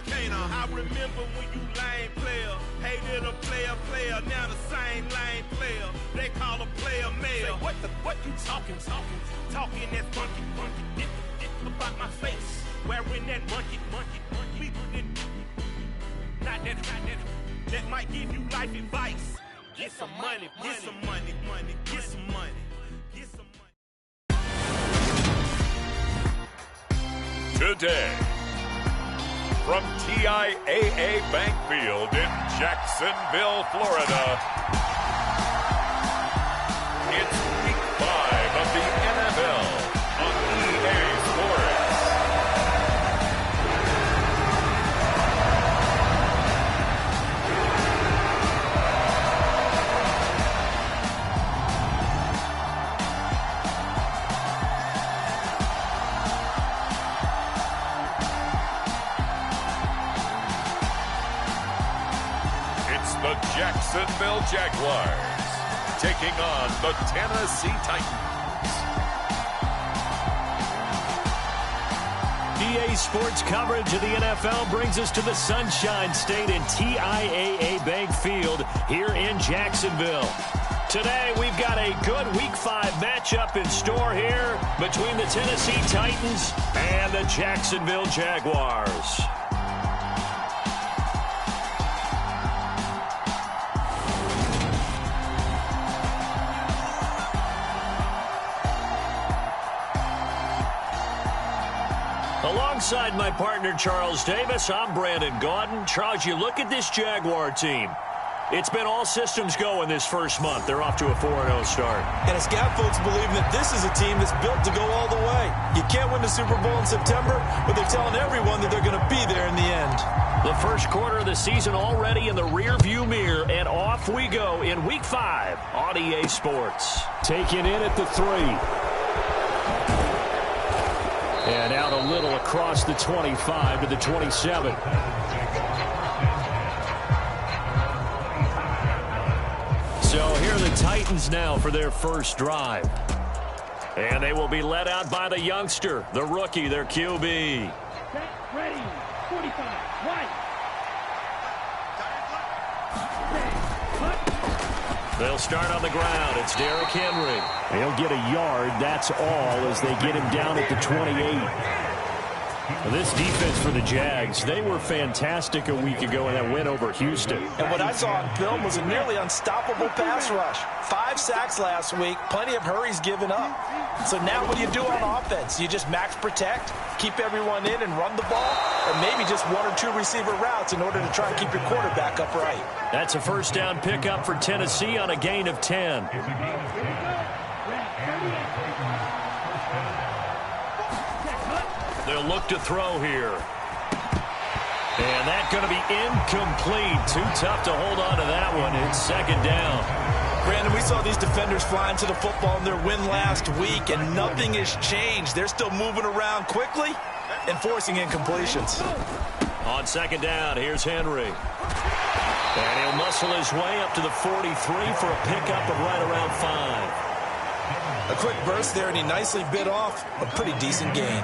I remember when you lame player, hated a player, now the same lame player. They call a player mayor. What you talking that funky, about my face, wearing that monkey. Not that might give you life advice. Get some money, get some money. Today, from TIAA Bank Field in Jacksonville, Florida, it's Week 5 of the NFL on EA Sports. The Jacksonville Jaguars taking on the Tennessee Titans. EA Sports coverage of the NFL brings us to the Sunshine State in TIAA Bank Field here in Jacksonville. Today, we've got a good Week 5 matchup in store here between the Tennessee Titans and the Jacksonville Jaguars. Alongside my partner, Charles Davis, I'm Brandon Gaudin. Charles, you look at this Jaguar team. It's been all systems go in this first month. They're off to a 4-0 start. And it's got folks believing that this is a team that's built to go all the way. You can't win the Super Bowl in September, but they're telling everyone that they're going to be there in the end. The first quarter of the season already in the rearview mirror, and off we go in Week 5 on EA Sports. Taken in at the 3. And out a little across the 25 to the 27. So here are the Titans now for their first drive. And they will be led out by the youngster, the rookie, their QB. Set, ready, 45, right. They'll start on the ground. It's Derrick Henry. He'll get a yard. That's all as they get him down at the 28. Well, this defense for the Jags, they were fantastic a week ago in that win over Houston. And what I saw on film was a nearly unstoppable pass rush. 5 sacks last week, plenty of hurries given up. So now what do you do on offense? You just max protect, keep everyone in and run the ball, or maybe just 1 or 2 receiver routes in order to try and keep your quarterback upright. That's a first down pickup for Tennessee on a gain of 10. They'll look to throw here. And that's going to be incomplete. Too tough to hold on to that one. It's second down. Brandon, we saw these defenders flying to the football in their win last week, and nothing has changed. They're still moving around quickly and forcing incompletions. On second down, here's Henry. And he'll muscle his way up to the 43 for a pickup of right around 5. A quick burst there, and he nicely bit off a pretty decent gain.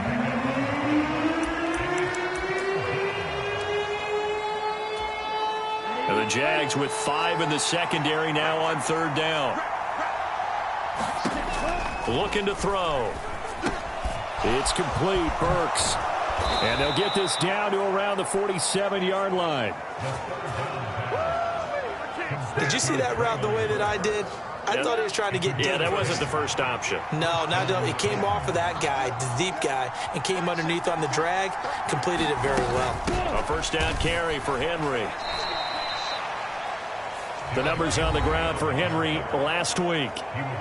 And the Jags with 5 in the secondary now on third down. Looking to throw. It's complete, Burks. And they'll get this down to around the 47-yard line. Did you see that route the way that I did? I thought he was trying to get deep. Yeah, that wasn't the first option. No, it came off of that guy, the deep guy, and came underneath on the drag, completed it very well. A first down carry for Henry. The numbers on the ground for Henry last week.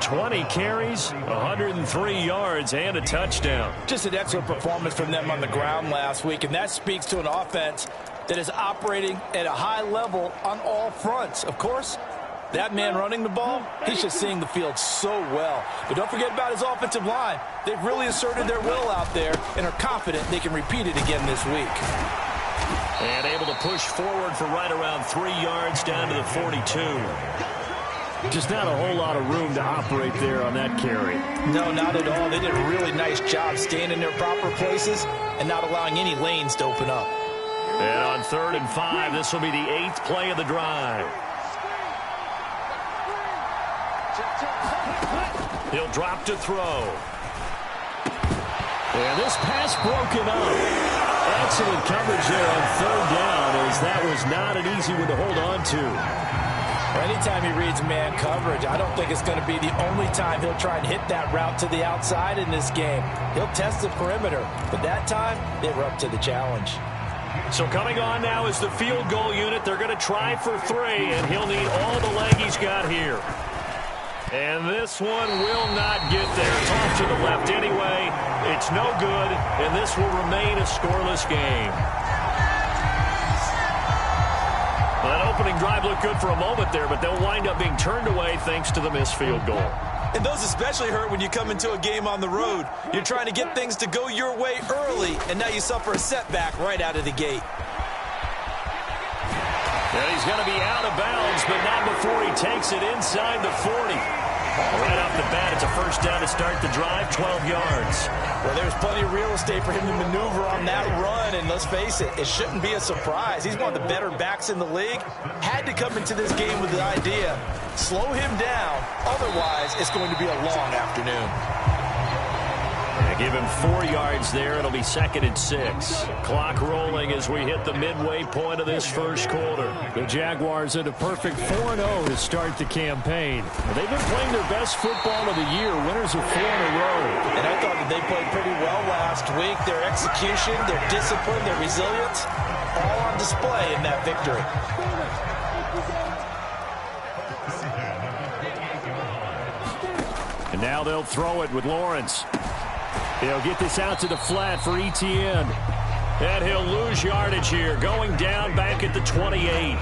20 carries, 103 yards, and a touchdown. Just an excellent performance from them on the ground last week, and that speaks to an offense that is operating at a high level on all fronts. Of course, that man running the ball, he's just seeing the field so well. But don't forget about his offensive line. They've really asserted their will out there and are confident they can repeat it again this week. And able to push forward for right around 3 yards down to the 42. Just not a whole lot of room to operate there on that carry. No, not at all. They did a really nice job staying in their proper places and not allowing any lanes to open up. And on 3rd and 5, this will be the 8th play of the drive. He'll drop to throw. And this pass broken up. Excellent coverage there on 3rd down, as that was not an easy one to hold on to. Anytime he reads man coverage, I don't think it's going to be the only time he'll try and hit that route to the outside in this game. He'll test the perimeter, but that time, they were up to the challenge. So coming on now is the field goal unit. They're going to try for 3, and he'll need all the leg he's got here. And this one will not get there. It's off to the left anyway. It's no good, and this will remain a scoreless game. Well, that opening drive looked good for a moment there, but they'll wind up being turned away thanks to the missed field goal. And those especially hurt when you come into a game on the road. You're trying to get things to go your way early, and now you suffer a setback right out of the gate. And he's going to be out of bounds, but not before he takes it inside the 40. Right off the bat, it's a first down to start the drive, 12 yards. Well, there's plenty of real estate for him to maneuver on that run, and let's face it, it shouldn't be a surprise. He's one of the better backs in the league. Had to come into this game with the idea, slow him down, otherwise it's going to be a long afternoon. Give him 4 yards there. It'll be 2nd and 6. Clock rolling as we hit the midway point of this first quarter. The Jaguars at a perfect 4-0 to start the campaign. They've been playing their best football of the year, winners of 4 in a row. And I thought that they played pretty well last week. Their execution, their discipline, their resilience, all on display in that victory. And now they'll throw it with Lawrence. He'll get this out to the flat for Etienne. And he'll lose yardage here, going down back at the 28.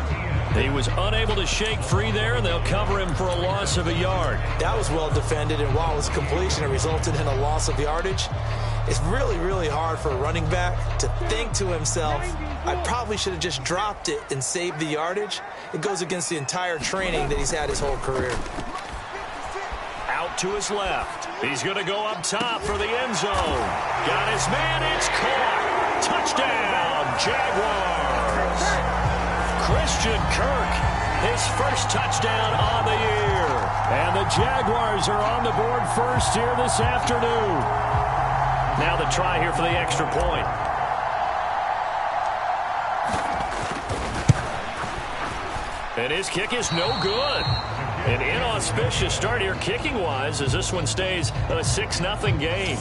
He was unable to shake free there, and they'll cover him for a loss of a yard. That was well defended, and while it was completion, it resulted in a loss of yardage. It's really, really hard for a running back to think to himself, I probably should have just dropped it and saved the yardage. It goes against the entire training that he's had his whole career. Out to his left. He's going to go up top for the end zone. Got his man. It's caught. Touchdown, Jaguars. Christian Kirk, his first touchdown on the year. And the Jaguars are on the board first here this afternoon. Now the try here for the extra point. And his kick is no good. An inauspicious start here kicking-wise as this one stays a 6-0 game.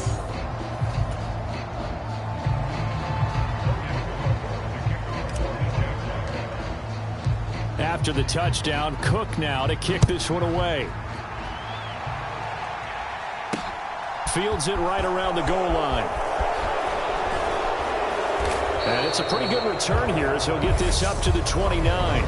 After the touchdown, Cook now to kick this one away. Fields it right around the goal line. And it's a pretty good return here as he'll get this up to the 29.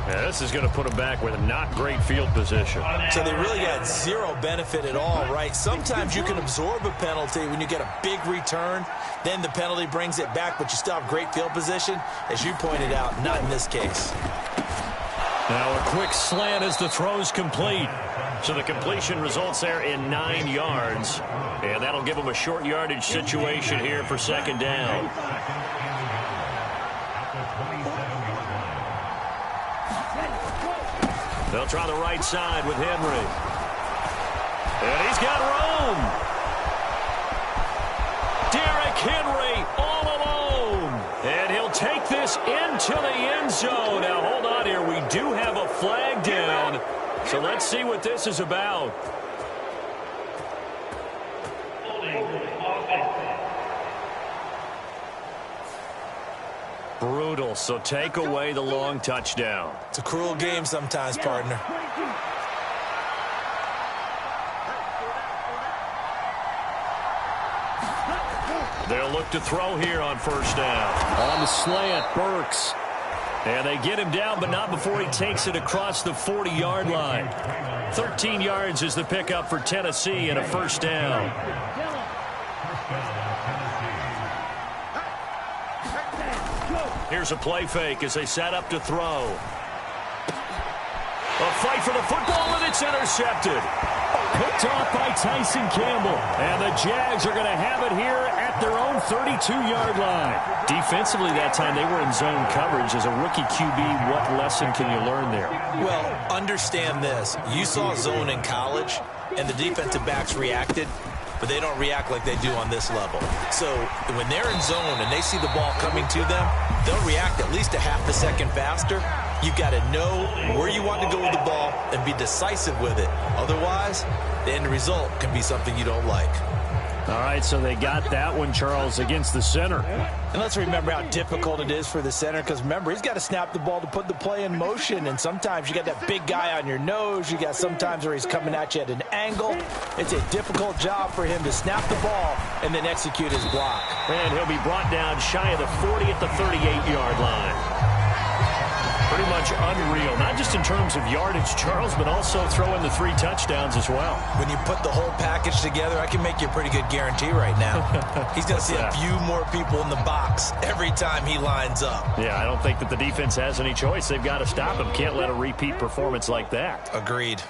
Yeah, this is going to put him back with a not great field position. So they really got zero benefit at all, right? Sometimes you can absorb a penalty when you get a big return. Then the penalty brings it back, but you still have great field position. As you pointed out, not in this case. Now a quick slant as the throw's complete. So the completion results there in 9 yards. And that'll give them a short yardage situation here for 2nd down. They'll try the right side with Henry. And he's got room. Derrick Henry all alone. And he'll take this into the end zone. Now, hold on here. We do have a flag down. So let's see what this is about. Brutal, so take away the long touchdown. It's a cruel game sometimes, partner. They'll look to throw here on 1st down. On the slant, Burks. And they get him down, but not before he takes it across the 40-yard line. 13 yards is the pickup for Tennessee and a 1st down. Here's a play fake as they set up to throw. A fight for the football, and it's intercepted. Picked off by Tyson Campbell. And the Jags are going to have it here at their own 32-yard line. Defensively that time, they were in zone coverage. As a rookie QB, what lesson can you learn there? Well, understand this. You saw zone in college, and the defensive backs reacted, but they don't react like they do on this level. So when they're in zone and they see the ball coming to them, they'll react at least a half a second faster. You've got to know where you want to go with the ball and be decisive with it. Otherwise, the end result can be something you don't like. All right, so they got that one, Charles, against the center. And let's remember how difficult it is for the center, because remember, he's got to snap the ball to put the play in motion, and sometimes you got that big guy on your nose. You got sometimes where he's coming at you at an angle. It's a difficult job for him to snap the ball and then execute his block. And he'll be brought down shy of the 40 at the 38-yard line. Pretty much unreal, not just in terms of yardage, Charles, but also throw in the 3 touchdowns as well. When you put the whole package together, I can make you a pretty good guarantee right now. He's going to see a few more people in the box every time he lines up. Yeah, I don't think that the defense has any choice. They've got to stop him. Can't let a repeat performance like that. Agreed.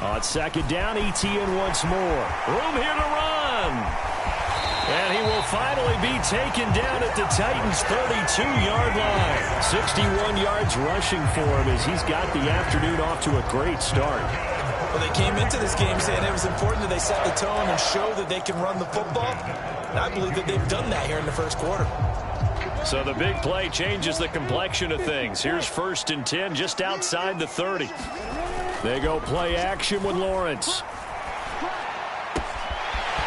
On second down, ETN once more. Room here to run. And he will finally be taken down at the Titans' 32-yard line. 61 yards rushing for him as he's got the afternoon off to a great start. Well, they came into this game saying it was important that they set the tone and show that they can run the football. And I believe that they've done that here in the first quarter. So the big play changes the complexion of things. Here's 1st and 10 just outside the 30. They go play action with Lawrence.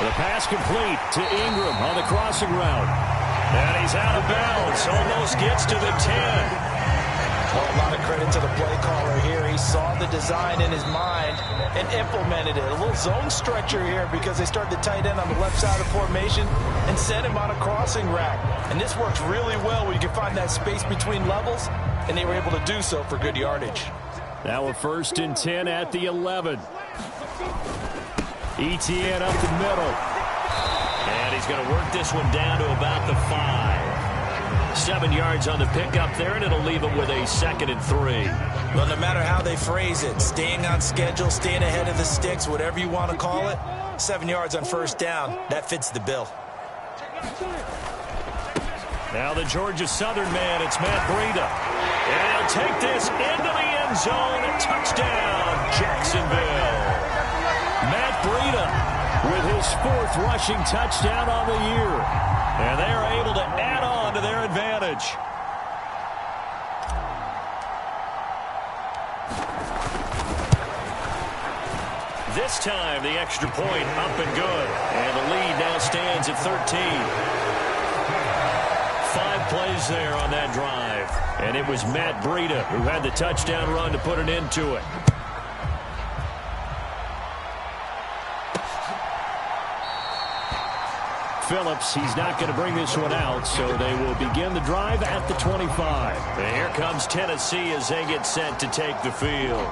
The pass complete to Ingram on the crossing route. And he's out of bounds. Almost gets to the 10. Well, a lot of credit to the play caller here. He saw the design in his mind and implemented it. A little zone stretcher here because they started the tight end on the left side of the formation and sent him on a crossing route. And this works really well when you can find that space between levels, and they were able to do so for good yardage. Now a 1st and 10 at the 11. ETN up the middle. And he's going to work this one down to about the 5. 7 yards on the pickup there, and it'll leave him with a 2nd and 3. Well, no matter how they phrase it, staying on schedule, staying ahead of the sticks, whatever you want to call it, 7 yards on 1st down, that fits the bill. Now the Georgia Southern man, it's Matt Breida. And he'll take this into the end zone. Touchdown, Jacksonville. Matt Breida with his 4th rushing touchdown on the year. And they are able to add on to their advantage. This time, the extra point up and good. And the lead now stands at 13. 5 plays there on that drive. And it was Matt Breida who had the touchdown run to put an end to it. Phillips, he's not going to bring this one out, so they will begin the drive at the 25. And here comes Tennessee as they get set to take the field.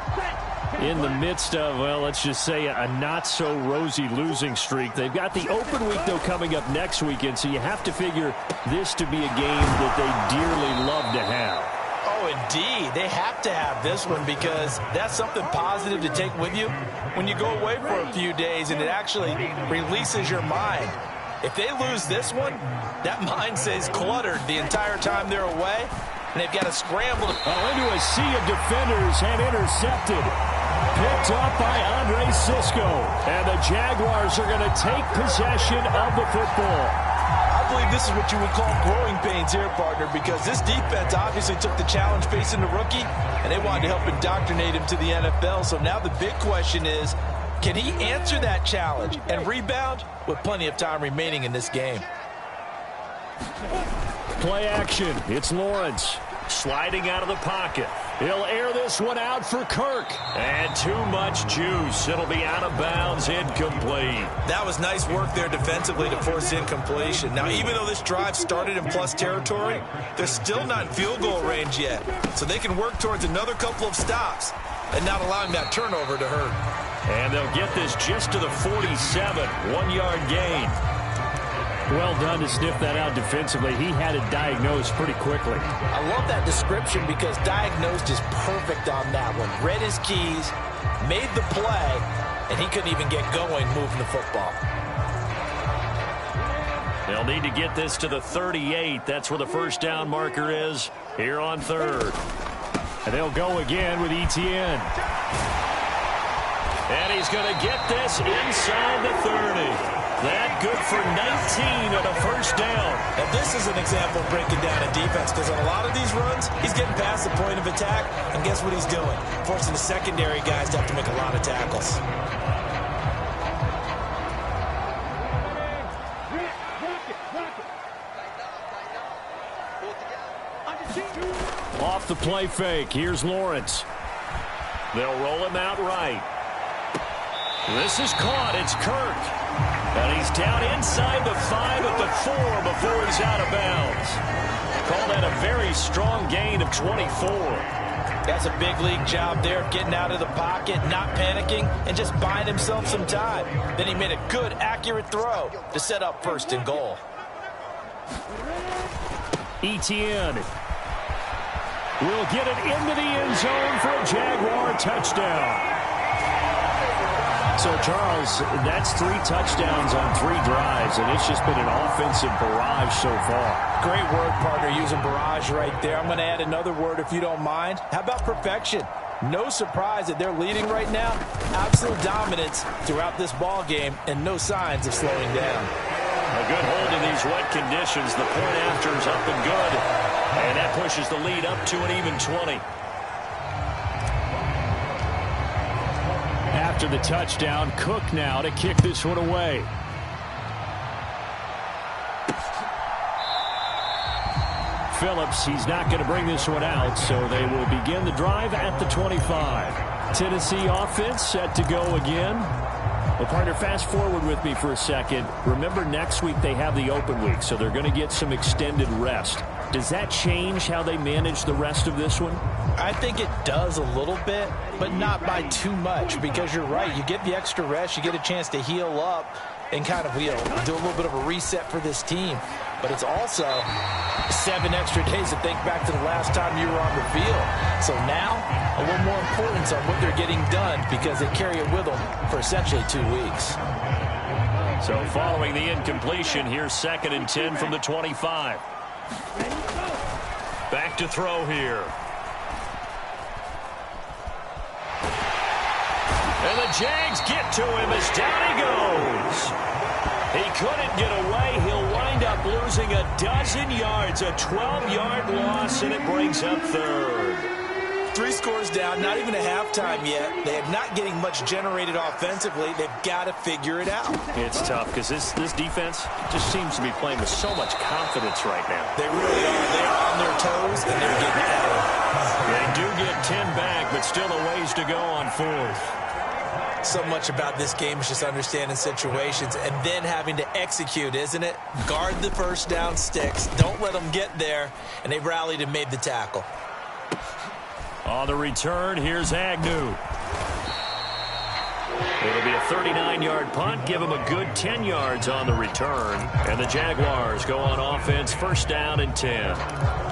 In the midst of, well, let's just say a not-so-rosy losing streak. They've got the open week, though, coming up next weekend, so you have to figure this to be a game that they dearly love to have. Oh, indeed. They have to have this one because that's something positive to take with you when you go away for a few days, and it actually releases your mind. If they lose this one, that mind stays cluttered the entire time they're away, and they've got to scramble. Into a sea of defenders and intercepted. Picked up by Andre Sisco. And the Jaguars are going to take possession of the football. I believe this is what you would call growing pains here, partner, because this defense obviously took the challenge facing the rookie, and they wanted to help indoctrinate him to the NFL. So now the big question is, can he answer that challenge and rebound with plenty of time remaining in this game? Play action. It's Lawrence. Sliding out of the pocket. He'll air this one out for Kirk. And too much juice. It'll be out of bounds, incomplete. That was nice work there defensively to force incompletion. Now, even though this drive started in plus territory, they're still not in field goal range yet. So they can work towards another couple of stops and not allowing that turnover to hurt. And they'll get this just to the 47. 1-yard gain. Well done to sniff that out defensively. He had it diagnosed pretty quickly. I love that description because diagnosed is perfect on that one. Read his keys, made the play, and he couldn't even get going moving the football. They'll need to get this to the 38. That's where the first down marker is here on third. And they'll go again with Etienne. And he's going to get this inside the 30. That good for 19 on a first down. Now this is an example of breaking down a defense because on a lot of these runs, he's getting past the point of attack, and guess what he's doing? Forcing the secondary guys to have to make a lot of tackles. Off the play fake, here's Lawrence. They'll roll him out right. This is caught. It's Kirk. And he's down inside the 5 at the 4 before he's out of bounds. Call that a very strong gain of 24. That's a big league job there of getting out of the pocket, not panicking, and just buying himself some time. Then he made a good, accurate throw to set up first and goal. Etienne will get it into the end zone for a Jaguar touchdown. So, Charles, that's 3 touchdowns on 3 drives, and it's just been an offensive barrage so far. Great word, partner, using barrage right there. I'm going to add another word if you don't mind. How about perfection? No surprise that they're leading right now. Absolute dominance throughout this ball game, and no signs of slowing down. A good hold in these wet conditions. The point after is up and good, and that pushes the lead up to an even 20. After the touchdown, Cook now to kick this one away. Phillips, he's not going to bring this one out, so they will begin the drive at the 25. Tennessee offense set to go again. Well, partner, fast forward with me for a second. Remember, next week they have the open week, so they're going to get some extended rest. Does that change how they manage the rest of this one? I think it does a little bit, but not by too much, because you're right. You get the extra rest, you get a chance to heal up and kind of, do a little bit of a reset for this team. But it's also 7 extra days to think back to the last time you were on the field. So now, a little more importance on what they're getting done because they carry it with them for essentially 2 weeks. So following the incompletion, here's 2nd and 10 from the 25. Back to throw here. And the Jags get to him as down he goes. He couldn't get away. He'll wind up losing a dozen yards, a 12-yard loss, and it brings up 3rd. 3 scores down, not even a halftime yet. They are not getting much generated offensively. They've got to figure it out. It's tough because this defense just seems to be playing with so much confidence right now. They really are. They're on their toes, and they're getting better. They do get 10 back, but still a ways to go on 4th. So much about this game is just understanding situations and then having to execute, isn't it? Guard the first down sticks. Don't let them get there. And they rallied and made the tackle. On the return, here's Agnew. It'll be a 39-yard punt. Give him a good 10 yards on the return. And the Jaguars go on offense, 1st down and 10.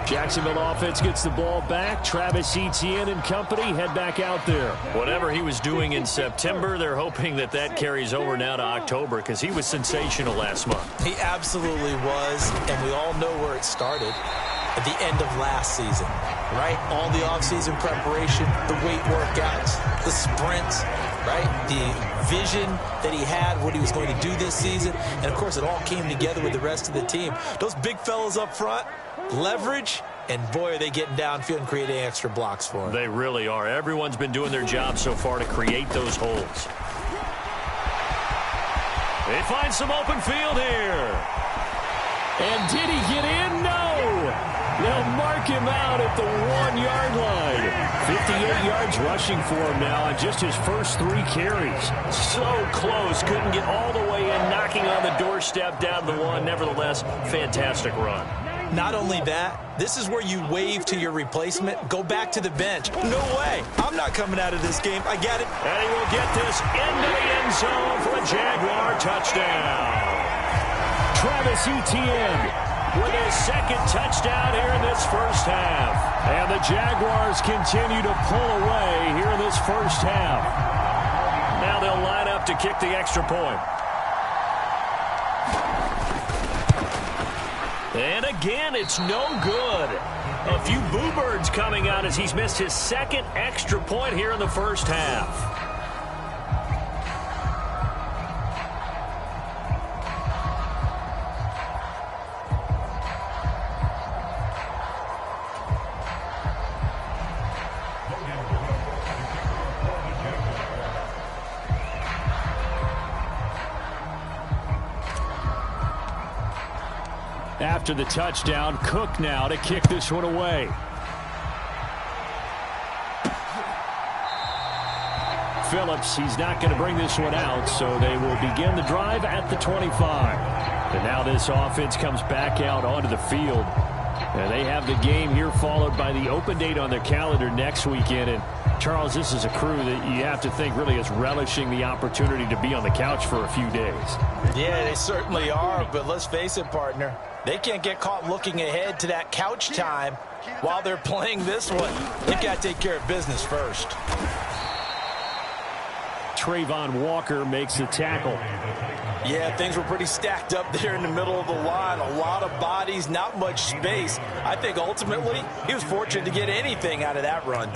Jacksonville offense gets the ball back. Travis Etienne and company head back out there. Whatever he was doing in September, they're hoping that carries over now to October because he was sensational last month. He absolutely was, and we all know where it started. At the end of last season, right? All the offseason preparation, the weight workouts, the sprints, right? The vision that he had, what he was going to do this season. And, of course, it all came together with the rest of the team. Those big fellas up front, leverage, and, boy, are they getting downfield and creating extra blocks for him. They really are. Everyone's been doing their job so far to create those holes. They find some open field here. And did he get in? No. They'll mark him out at the 1-yard line. 58 yards rushing for him now on just his first 3 carries. So close. Couldn't get all the way in, knocking on the doorstep down to the 1. Nevertheless, fantastic run. Not only that, this is where you wave to your replacement. Go back to the bench. No way. I'm not coming out of this game. I get it. And he will get this into the end zone for a Jaguar touchdown. Travis Etienne with his second touchdown here in this first half. And the Jaguars continue to pull away here in this first half. Now they'll line up to kick the extra point. And again, it's no good. A few boo birds coming out as he's missed his second extra point here in the first half. After the touchdown, Cook now to kick this one away. Phillips, he's not going to bring this one out, so they will begin the drive at the 25. And now this offense comes back out onto the field. And they have the game here followed by the open date on their calendar next weekend. And Charles, this is a crew that you have to think really is relishing the opportunity to be on the couch for a few days. Yeah, they certainly are, but let's face it, partner. They can't get caught looking ahead to that couch time while they're playing this one. They've got to take care of business first. Trayvon Walker makes the tackle. Yeah, things were pretty stacked up there in the middle of the line. A lot of bodies, not much space. I think ultimately he was fortunate to get anything out of that run.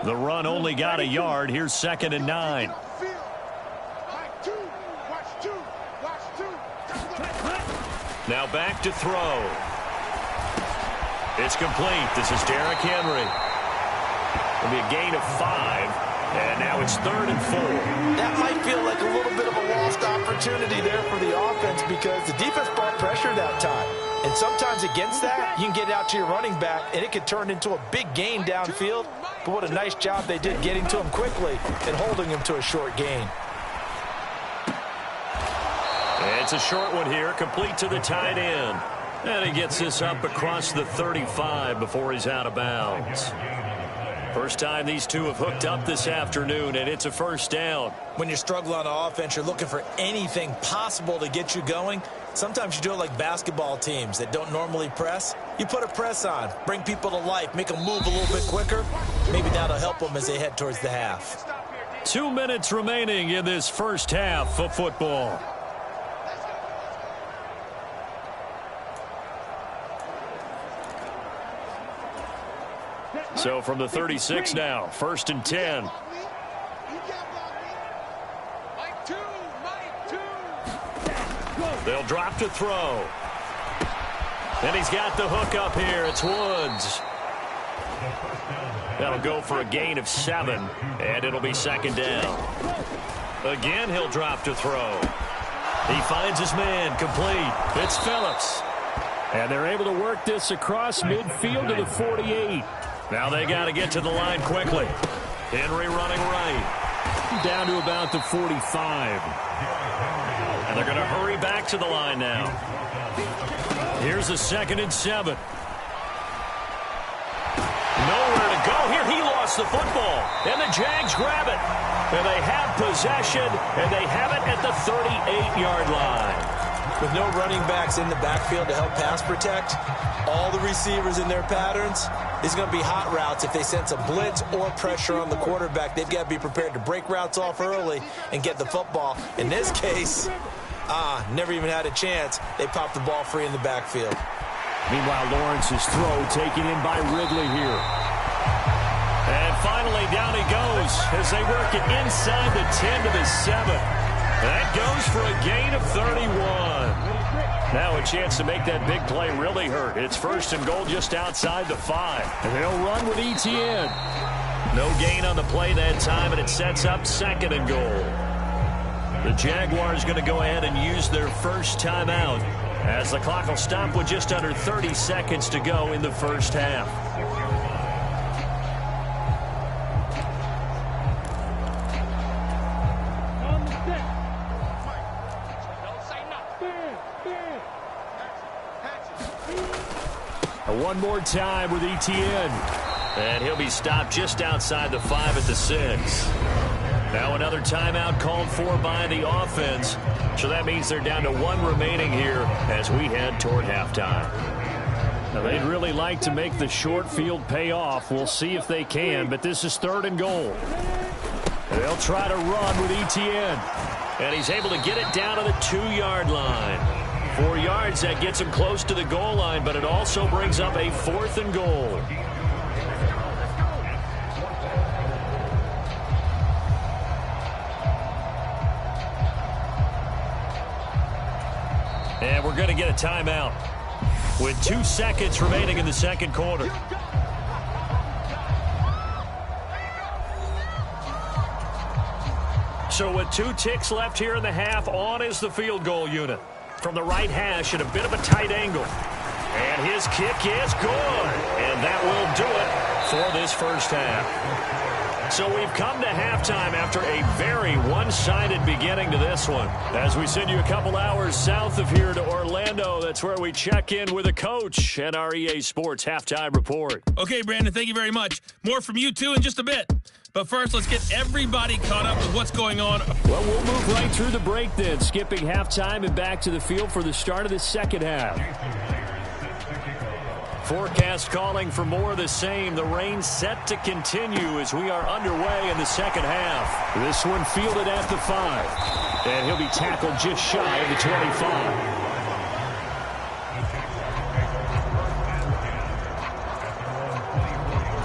The run only got a yard. Here's 2nd and 9. Now back to throw. It's complete. This is Derrick Henry. It'll be a gain of 5. And now it's 3rd and 4. That might feel like a little bit of a lost opportunity there for the offense because the defense brought pressure that time. And sometimes against that, you can get out to your running back, and it could turn into a big gain downfield. But what a nice job they did getting to him quickly and holding him to a short gain. It's a short one here, complete to the tight end. And he gets this up across the 35 before he's out of bounds. First time these two have hooked up this afternoon, and it's a first down. When you struggle on offense, you're looking for anything possible to get you going. Sometimes you do it like basketball teams that don't normally press. You put a press on, bring people to life, make them move a little bit quicker. Maybe that'll help them as they head towards the half. 2 minutes remaining in this first half of football. So from the 36 now, 1st and 10. They'll drop to throw. And he's got the hook up here. It's Woods. That'll go for a gain of 7, and it'll be 2nd down. Again, he'll drop to throw. He finds his man, complete. It's Phillips. And they're able to work this across midfield to the 48. Now they got to get to the line quickly. Henry running right. Down to about the 45. And they're going to hurry back to the line now. Here's a 2nd and 7. Nowhere to go here. He lost the football. And the Jags grab it. And they have possession. And they have it at the 38-yard line. With no running backs in the backfield to help pass protect, all the receivers in their patterns, it's going to be hot routes. If they sense a blitz or pressure on the quarterback, they've got to be prepared to break routes off early and get the football. In this case, never even had a chance. They popped the ball free in the backfield. Meanwhile, Lawrence's throw taken in by Ridley here. And finally, down he goes as they work it inside the 10 to the 7. That goes for a gain of 31. Now a chance to make that big play really hurt. It's 1st and goal just outside the 5. And they'll run with Etienne. No gain on the play that time, and it sets up 2nd and goal. The Jaguars going to go ahead and use their first timeout as the clock will stop with just under 30 seconds to go in the first half. One more time with Etienne. And he'll be stopped just outside the 5 at the 6. Now another timeout called for by the offense. So that means they're down to 1 remaining here as we head toward halftime. Now they'd really like to make the short field pay off. We'll see if they can, but this is 3rd and goal. They'll try to run with Etienne. And he's able to get it down to the 2-yard line. 4 yards, that gets him close to the goal line, but it also brings up a 4th and goal. And we're going to get a timeout with 2 seconds remaining in the second quarter. So with 2 ticks left here in the half, on is the field goal unit. From the right hash at a bit of a tight angle. And his kick is good. And that will do it for this first half. So we've come to halftime after a very one-sided beginning to this one. As we send you a couple hours south of here to Orlando, that's where we check in with a coach and our EA Sports Halftime Report. Okay, Brandon, thank you very much. More from you two in just a bit. But first, let's get everybody caught up with what's going on. Well, we'll move right through the break then, skipping halftime and back to the field for the start of the second half. Forecast calling for more of the same. The rain set to continue as we are underway in the second half. This one fielded at the 5. And he'll be tackled just shy of the 25.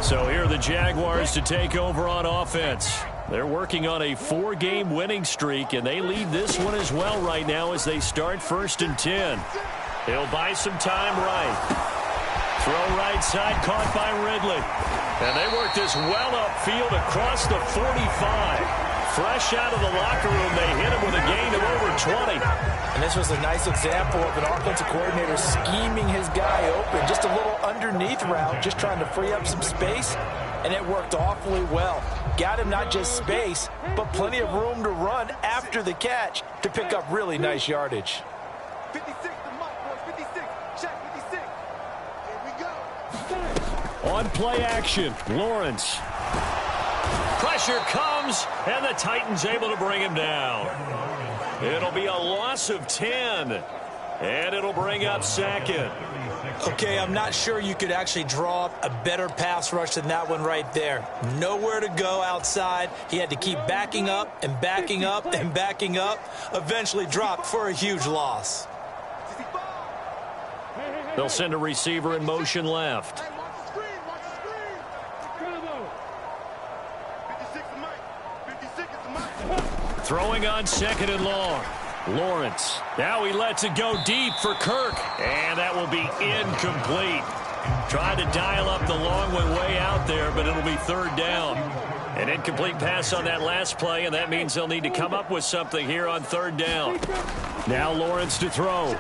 So here are the Jaguars to take over on offense. They're working on a 4-game winning streak, and they lead this one as well right now as they start 1st and 10. He'll buy some time right. Throw right side, caught by Ridley. And they work this well upfield across the 45. Fresh out of the locker room, they hit him with a gain of over 20. And this was a nice example of an offensive coordinator scheming his guy open. Just a little underneath route, just trying to free up some space. And it worked awfully well. Got him not just space, but plenty of room to run after the catch to pick up really nice yardage. 56 to Mike, boys. 56. Check 56. Here we go. On play action, Lawrence. Pressure comes, and the Titans able to bring him down. It'll be a loss of 10, and it'll bring up 2nd. Okay, I'm not sure you could actually draw up a better pass rush than that one right there. Nowhere to go outside. He had to keep backing up and backing up and backing up. Eventually dropped for a huge loss. They'll send a receiver in motion left. Throwing on 2nd and long. Lawrence. Now he lets it go deep for Kirk. And that will be incomplete. Tried to dial up the long one way out there, but it'll be 3rd down. An incomplete pass on that last play, and that means they'll need to come up with something here on 3rd down. Now Lawrence to throw.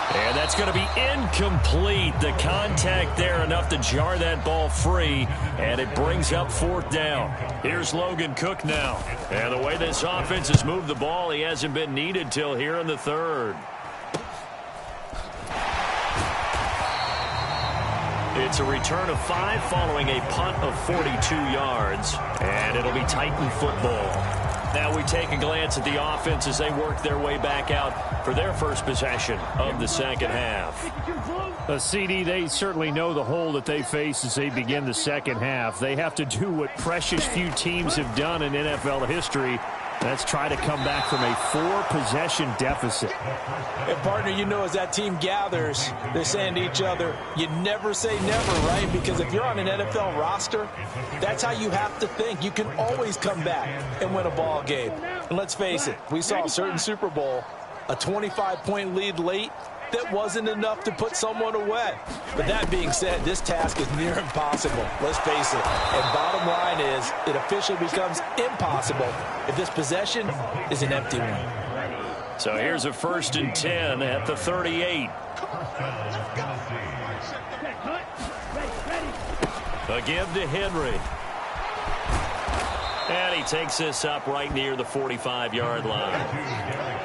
And that's going to be incomplete. The contact there enough to jar that ball free, and it brings up 4th down. Here's Logan Cook now. And the way this offense has moved the ball, he hasn't been needed till here in the 3rd. It's a return of 5 following a punt of 42 yards, and it'll be Titan football. Now we take a glance at the offense as they work their way back out for their first possession of the second half. CD, they certainly know the hole that they face as they begin the second half. They have to do what precious few teams have done in NFL history. That's try to come back from a 4-possession deficit. And partner, you know, as that team gathers, they're saying to each other, you never say never, right? Because if you're on an NFL roster, that's how you have to think. You can always come back and win a ball game. And let's face it, we saw a certain Super Bowl, a 25-point lead late, that wasn't enough to put someone away. But that being said, this task is near impossible. Let's face it. And bottom line is, it officially becomes impossible if this possession is an empty one. So here's a 1st and 10 at the 38. A give to Henry. And he takes this up right near the 45-yard line.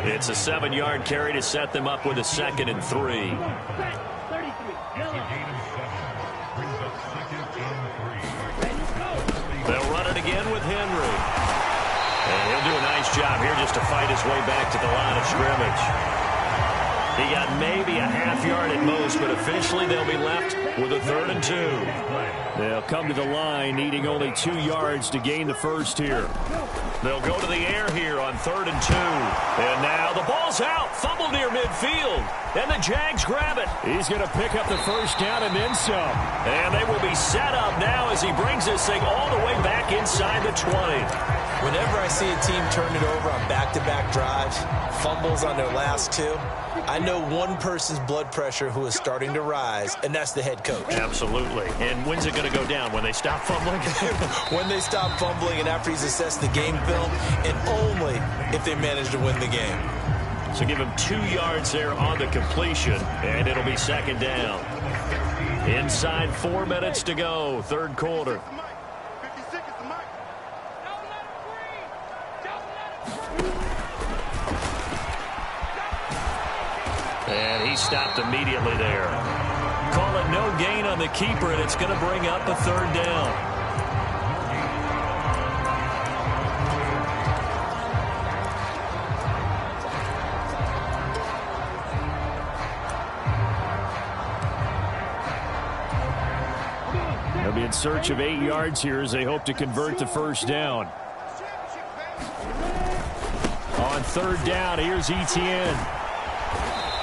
It's a 7-yard carry to set them up with a 2nd and 3. with Henry. And he'll do a nice job here just to fight his way back to the line of scrimmage. He got maybe a half yard at most, but officially they'll be left with a 3rd and 2. They'll come to the line needing only 2 yards to gain the first here. They'll go to the air here on 3rd and 2. And now the ball's out. Fumble near midfield. And the Jags grab it. He's going to pick up the first down and then some. And they will be set up now as he brings this thing all the way back inside the 20. Whenever I see a team turn it over on back-to-back drives, fumbles on their last 2, I know one person's blood pressure who is starting to rise, and that's the head coach. Absolutely. And when's it going to go down? When they stop fumbling? When they stop fumbling and after he's assessed the game film, and only if they manage to win the game. So give him 2 yards there on the completion, and it'll be 2nd down. Inside 4 minutes to go, 3rd quarter. And he stopped immediately there. Call it no gain on the keeper, and it's going to bring up a 3rd down. They'll be in search of 8 yards here as they hope to convert the first down. On 3rd down, here's Etienne.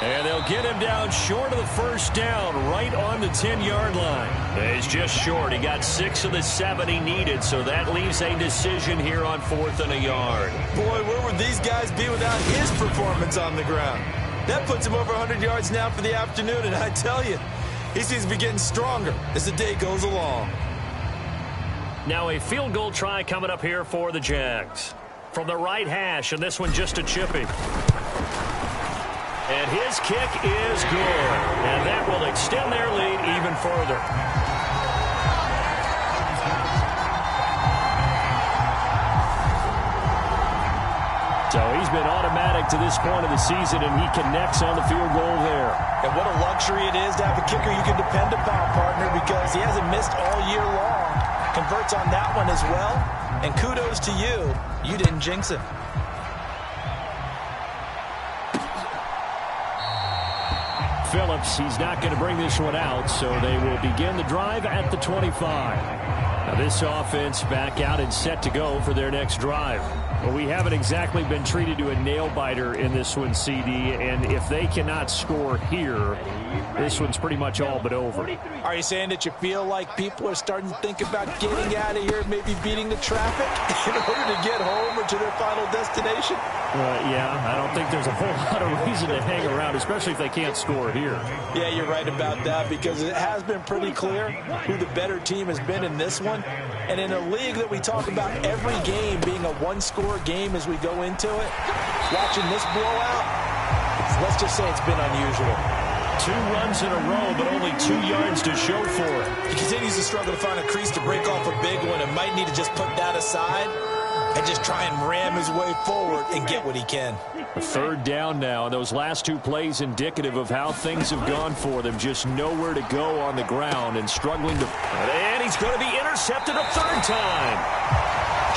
And they'll get him down short of the first down, right on the 10-yard line. He's just short. He got 6 of the 7 he needed, so that leaves a decision here on 4th and a yard. Boy, where would these guys be without his performance on the ground? That puts him over 100 yards now for the afternoon, and I tell you, he seems to be getting stronger as the day goes along. Now a field goal try coming up here for the Jags. From the right hash, and this one just a chippy. And his kick is good. And that will extend their lead even further. So he's been automatic to this point of the season, and he connects on the field goal there. And what a luxury it is to have a kicker you can depend upon, partner, because he hasn't missed all year long. Converts on that one as well. And kudos to you. You didn't jinx him. Phillips, he's not going to bring this one out, so they will begin the drive at the 25. Now this offense back out and set to go for their next drive. Well, we haven't exactly been treated to a nail-biter in this one, CD, and if they cannot score here, this one's pretty much all but over. Are you saying that you feel like people are starting to think about getting out of here, maybe beating the traffic in order to get home or to their final destination? Yeah, I don't think there's a whole lot of reason to hang around, especially if they can't score here. Yeah, you're right about that, because it has been pretty clear who the better team has been in this one. And in a league that we talk about every game being a one-score game as we go into it, watching this blowout, let's just say it's been unusual. 2 runs in a row, but only 2 yards to show for it. He continues to struggle to find a crease to break off a big one and might need to just put that aside and just try and ram his way forward and get what he can. A 3rd down now, and those last 2 plays indicative of how things have gone for them. Just nowhere to go on the ground and struggling to... And he's going to be intercepted a 3rd time.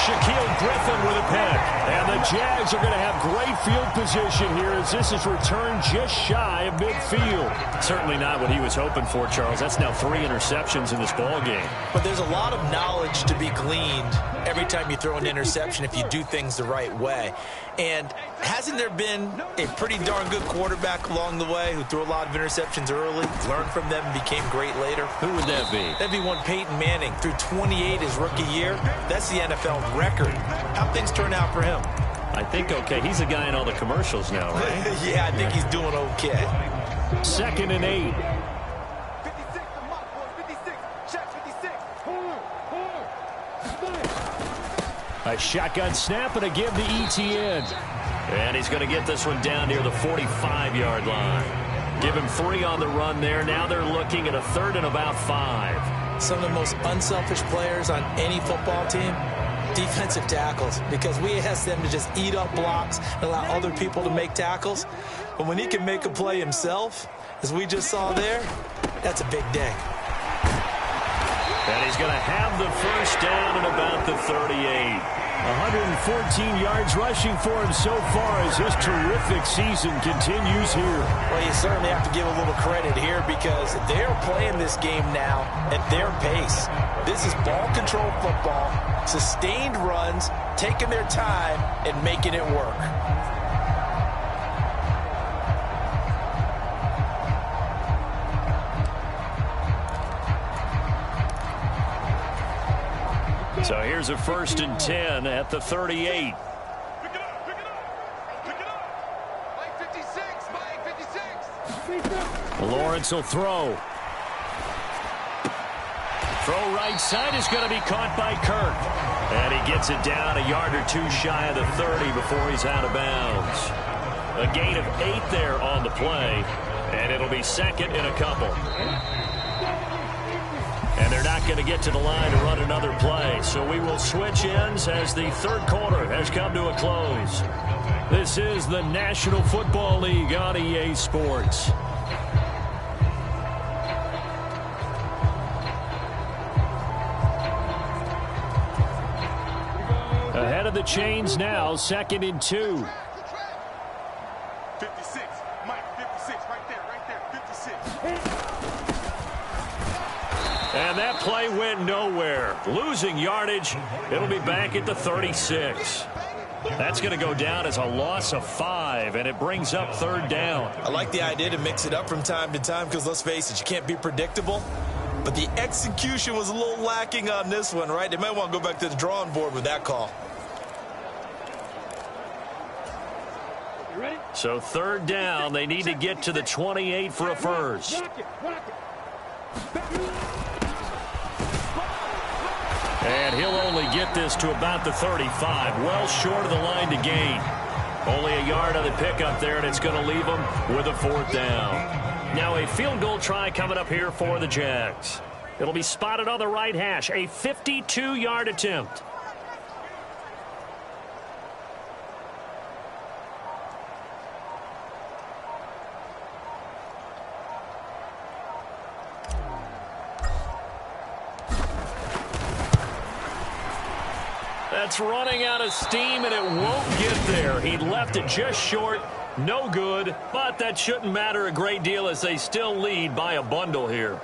Shaquille Griffin with a pick. And the Jags are going to have great field position here as this is returned just shy of midfield. Certainly not what he was hoping for, Charles. That's now 3 interceptions in this ball game. But there's a lot of knowledge to be gleaned every time you throw an interception if you do things the right way. And hasn't there been a pretty darn good quarterback along the way who threw a lot of interceptions early, learned from them, and became great later? Who would that be? That'd be one Peyton Manning. Threw 28 his rookie year. That's the NFL record. How'd things turn out for him? I think okay. He's a guy in all the commercials now, right? Yeah, I think he's doing okay. 2nd and 8. A shotgun snap and a give to Etienne. And he's going to get this one down near the 45-yard line. Give him 3 on the run there. Now they're looking at a 3rd and about 5. Some of the most unselfish players on any football team, defensive tackles, because we ask them to just eat up blocks and allow other people to make tackles. But when he can make a play himself, as we just saw there, that's a big day. And he's going to have the first down at about the 38. 114 yards rushing for him so far as his terrific season continues here. Well, you certainly have to give a little credit here because they're playing this game now at their pace. This is ball control football, sustained runs, taking their time and making it work. So here's a 1st and 10 at the 38. Lawrence will throw. Throw right side is going to be caught by Kirk. And he gets it down a yard or two shy of the 30 before he's out of bounds. A gain of 8 there on the play. And it'll be second and a couple. And they're not going to get to the line to run another play. So we will switch ends as the third quarter has come to a close. This is the National Football League on EA Sports. Ahead of the chains now, 2nd and 2. 56, Mike, 56, right there, 56. And that play went nowhere. Losing yardage. It'll be back at the 36. That's going to go down as a loss of 5, and it brings up 3rd down. I like the idea to mix it up from time to time because, let's face it, you can't be predictable. But the execution was a little lacking on this one, right? They might want to go back to the drawing board with that call. So 3rd down, they need to get to the 28 for a first. And he'll only get this to about the 35, well short of the line to gain. Only a yard on the pickup there, and it's going to leave them with a 4th down. Now a field goal try coming up here for the Jags. It'll be spotted on the right hash, a 52-yard attempt. That's running out of steam, and it won't get there. He left it just short. No good, but that shouldn't matter a great deal as they still lead by a bundle here.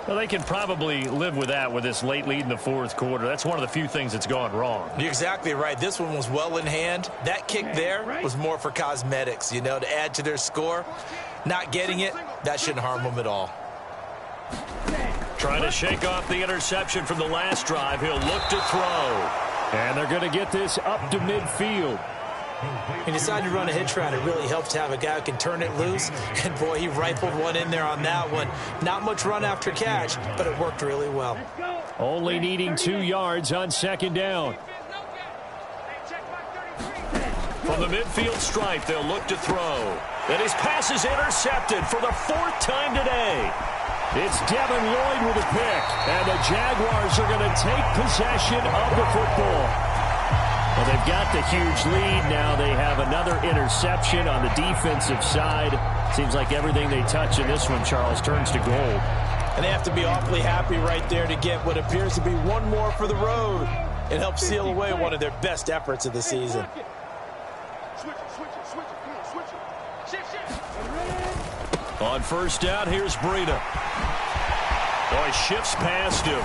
Well, they can probably live with that with this late lead in the 4th quarter. That's one of the few things that's gone wrong. You're exactly right. This one was well in hand. That kick there was more for cosmetics, you know, to add to their score. Not getting it, that shouldn't harm them at all. Trying to shake off the interception from the last drive. He'll look to throw. And they're going to get this up to midfield. He decided to run a hitch route. It really helps to have a guy who can turn it loose. And, boy, he rifled one in there on that one. Not much run after catch, but it worked really well. Only needing 2 yards on 2nd down. From the midfield stripe, they'll look to throw. And his pass is intercepted for the 4th time today. It's Devin Lloyd with a pick, and the Jaguars are going to take possession of the football. Well, they've got the huge lead now. They have another interception on the defensive side. Seems like everything they touch in this one, Charles, turns to gold. And they have to be awfully happy right there to get what appears to be one more for the road and help seal away one of their best efforts of the season. On 1st down, here's Breida. Boy, shifts past him.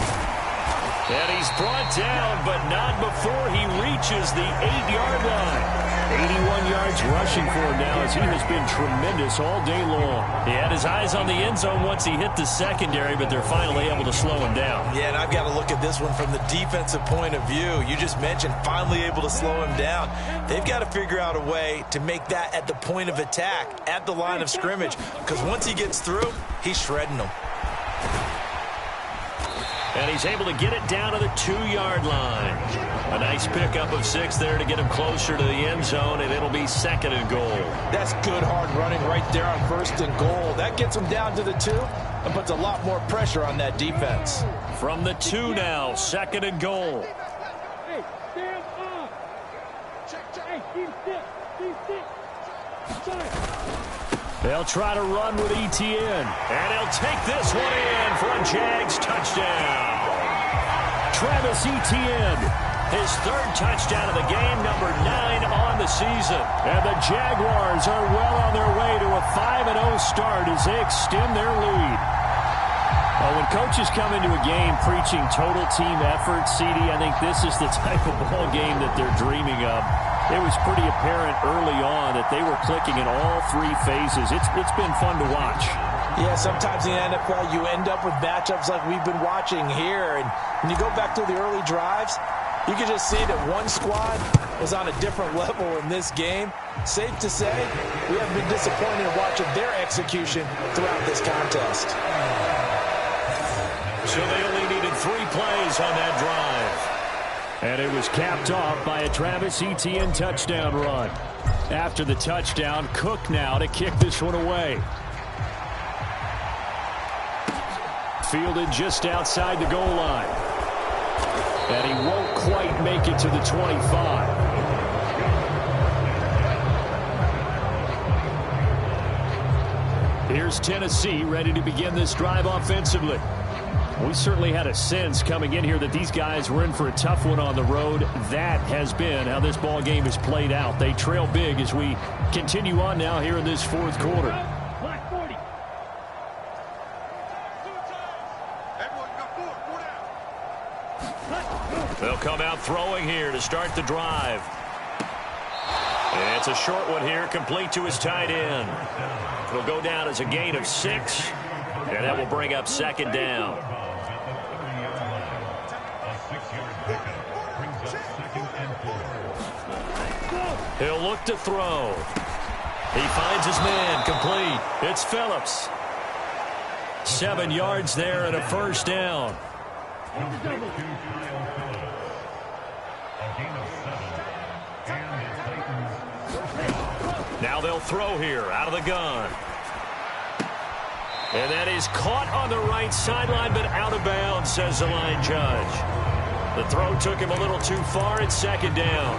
And he's brought down, but not before he reaches the 8-yard line. 81 yards rushing for him now as he has been tremendous all day long. He had his eyes on the end zone once he hit the secondary, but they're finally able to slow him down. Yeah, and I've got to look at this one from the defensive point of view. You just mentioned finally able to slow him down. They've got to figure out a way to make that at the point of attack, at the line of scrimmage, because once he gets through, he's shredding them. And he's able to get it down to the 2-yard line. A nice pickup of 6 there to get him closer to the end zone, and it'll be 2nd and goal. That's good hard running right there on 1st and goal. That gets him down to the 2 and puts a lot more pressure on that defense. From the 2 now, 2nd and goal. Hey, stand up. Hey, keep still. Keep still. They'll try to run with Etienne. And he'll take this one in for a Jags touchdown. Travis Etienne, his third touchdown of the game, number 9 on the season. And the Jaguars are well on their way to a 5-0 start as they extend their lead. Well, when coaches come into a game preaching total team effort, CD, I think this is the type of ball game that they're dreaming of. It was pretty apparent early on that they were clicking in all 3 phases. It's been fun to watch. Yeah, sometimes in the NFL you end up with matchups like we've been watching here. And when you go back to the early drives, you can just see that one squad was on a different level in this game. Safe to say, we have been disappointed in watching their execution throughout this contest. So they only needed 3 plays on that drive. And it was capped off by a Travis Etienne touchdown run. After the touchdown, Cook now to kick this one away. Fielded just outside the goal line. And he won't quite make it to the 25. Here's Tennessee ready to begin this drive offensively. We certainly had a sense coming in here that these guys were in for a tough one on the road. That has been how this ball game has played out. They trail big as we continue on now here in this 4th quarter. They'll come out throwing here to start the drive. And it's a short one here, complete to his tight end. It'll go down as a gain of 6, and that will bring up 2nd down. He'll look to throw. He finds his man, complete. It's Phillips. 7 yards there and a 1st down. Now they'll throw here out of the gun. And that is caught on the right sideline, but out of bounds, says the line judge. The throw took him a little too far. It's 2nd down.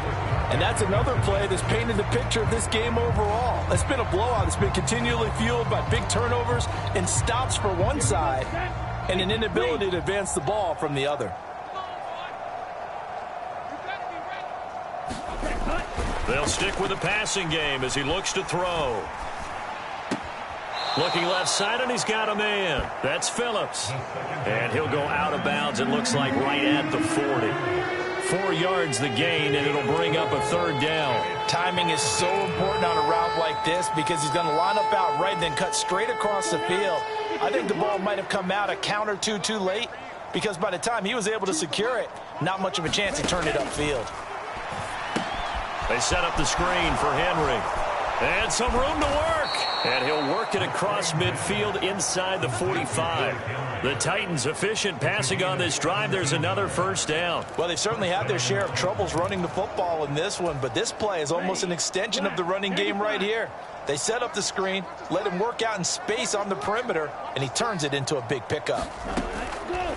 And that's another play that's painted the picture of this game overall. It's been a blowout. It's been continually fueled by big turnovers and stops for one side and an inability to advance the ball from the other. They'll stick with the passing game as he looks to throw. Looking left side, and he's got a man. That's Phillips. And he'll go out of bounds, it looks like, right at the 40. 4 yards the gain, and it'll bring up a 3rd down. Timing is so important on a route like this because he's going to line up out right and then cut straight across the field. I think the ball might have come out a count or two too late because by the time he was able to secure it, not much of a chance he turned it upfield. They set up the screen for Henry. And some room to work. And he'll work it across midfield inside the 45. The Titans efficient passing on this drive. There's another 1st down. Well, they've certainly had their share of troubles running the football in this one, but this play is almost an extension of the running game right here. They set up the screen, let him work out in space on the perimeter, and he turns it into a big pickup.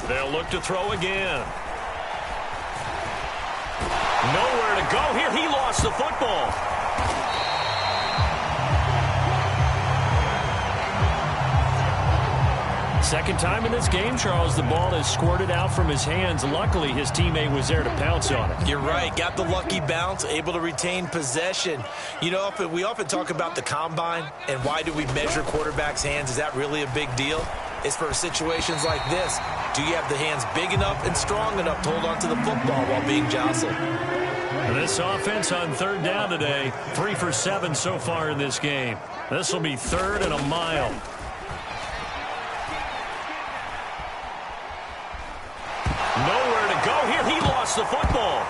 They'll look to throw again. Nowhere to go here. He lost the football. Second time in this game, Charles, the ball is squirted out from his hands. Luckily, his teammate was there to pounce on it. You're right. Got the lucky bounce, able to retain possession. You know, we often talk about the combine and why do we measure quarterbacks' hands. Is that really a big deal? It's for situations like this. Do you have the hands big enough and strong enough to hold on to the football while being jostled? And this offense on 3rd down today, 3 for 7 so far in this game. This will be 3rd and a mile. Nowhere to go here. He lost the football.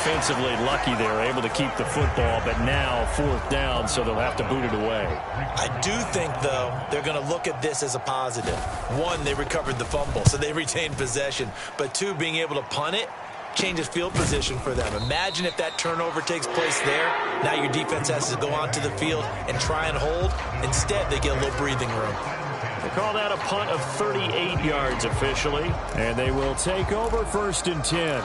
Offensively lucky they're able to keep the football, but now 4th down, so they'll have to boot it away. I do think, though, they're going to look at this as a positive. 1, they recovered the fumble, so they retained possession. But 2, being able to punt it changes field position for them. Imagine if that turnover takes place there. Now your defense has to go onto the field and try and hold. Instead, they get a little breathing room. They call that a punt of 38 yards officially, and they will take over 1st and 10.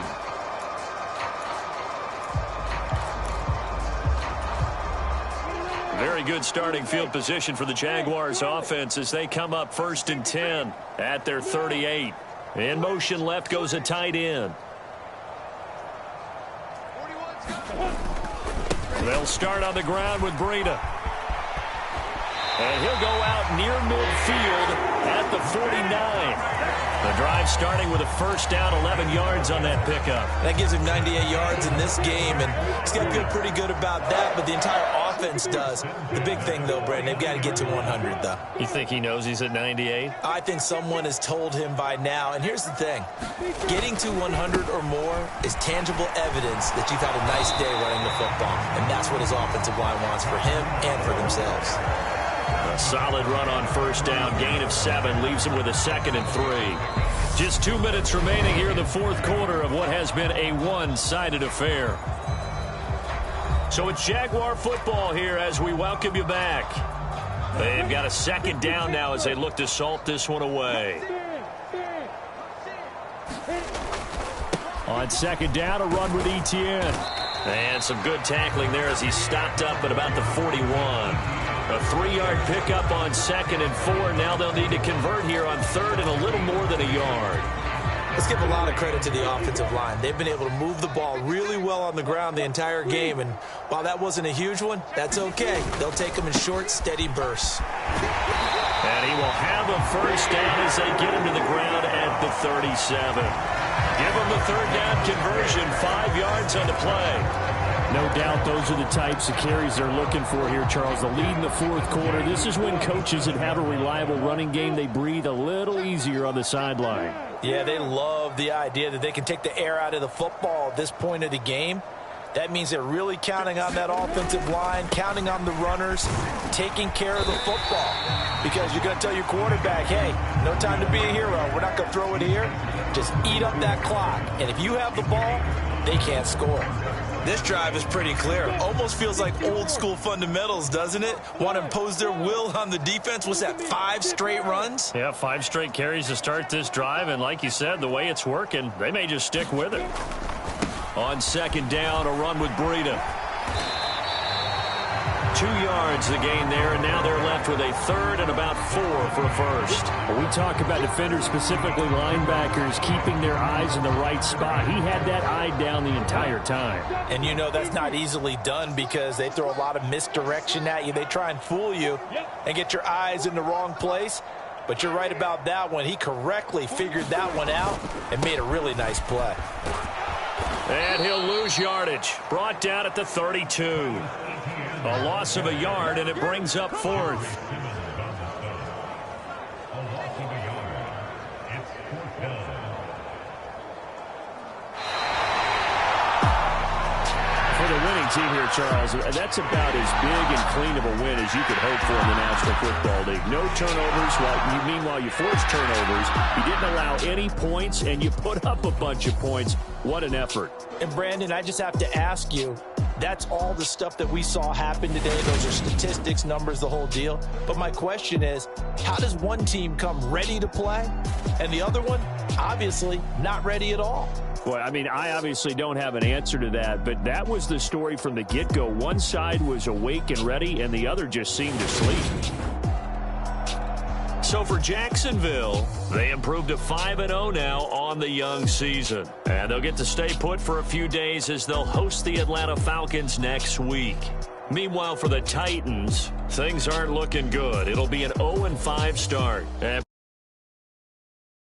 Very good starting field position for the Jaguars offense as they come up 1st and 10 at their 38. In motion left goes a tight end. They'll start on the ground with Breida. And he'll go out near midfield at the 49. The drive starting with a first down, 11 yards on that pickup. That gives him 98 yards in this game, and he's got to feel pretty good about that, but the entire offense does. The big thing, though, Brandon, they've got to get to 100, though. You think he knows he's at 98? I think someone has told him by now, and here's the thing. Getting to 100 or more is tangible evidence that you've had a nice day running the football, and that's what his offensive line wants for him and for themselves. A solid run on first down. Gain of 7 leaves him with a 2nd and 3. Just 2 minutes remaining here in the 4th quarter of what has been a one-sided affair. So it's Jaguar football here as we welcome you back. They've got a 2nd down now as they look to salt this one away. On 2nd down, a run with Etienne. And some good tackling there as he stopped up at about the 41. A 3-yard pickup on 2nd and 4. Now they'll need to convert here on 3rd and a little more than a yard. Let's give a lot of credit to the offensive line. They've been able to move the ball really well on the ground the entire game. And while that wasn't a huge one, that's okay. They'll take them in short, steady bursts. And he will have a first down as they get him to the ground at the 37. Give him the 3rd down conversion, 5 yards on the play. No doubt those are the types of carries they're looking for here, Charles. The lead in the 4th quarter. This is when coaches that have a reliable running game, they breathe a little easier on the sideline. Yeah, they love the idea that they can take the air out of the football at this point of the game. That means they're really counting on that offensive line, counting on the runners, taking care of the football. Because you're going to tell your quarterback, hey, no time to be a hero. We're not going to throw it here. Just eat up that clock. And if you have the ball, they can't score. This drive is pretty clear. Almost feels like old school fundamentals, doesn't it? Want to impose their will on the defense. What's that, 5 straight runs? Yeah, 5 straight carries to start this drive. And like you said, the way it's working, they may just stick with it. On 2nd down, a run with Breida. 2 yards the gain there, and now they're left with a 3rd and about 4 for a first. When we talk about defenders, specifically linebackers, keeping their eyes in the right spot. He had that eye down the entire time. And you know that's not easily done because they throw a lot of misdirection at you. They try and fool you and get your eyes in the wrong place. But you're right about that one. He correctly figured that one out and made a really nice play. And he'll lose yardage. Brought down at the 32. A loss of a yard, and it brings up 4th. For the winning team here, Charles, that's about as big and clean of a win as you could hope for in the National Football League. No turnovers. Meanwhile, you forced turnovers. You didn't allow any points, and you put up a bunch of points. What an effort. And, Brandon, I just have to ask you, that's all the stuff that we saw happen today. Those are statistics, numbers, the whole deal. But my question is, how does one team come ready to play and the other one, obviously, not ready at all? Boy, I mean, I obviously don't have an answer to that, but that was the story from the get-go. One side was awake and ready, and the other just seemed asleep. So for Jacksonville, they improved to 5-0 now on the young season. And they'll get to stay put for a few days as they'll host the Atlanta Falcons next week. Meanwhile, for the Titans, things aren't looking good. It'll be an 0-5 start. And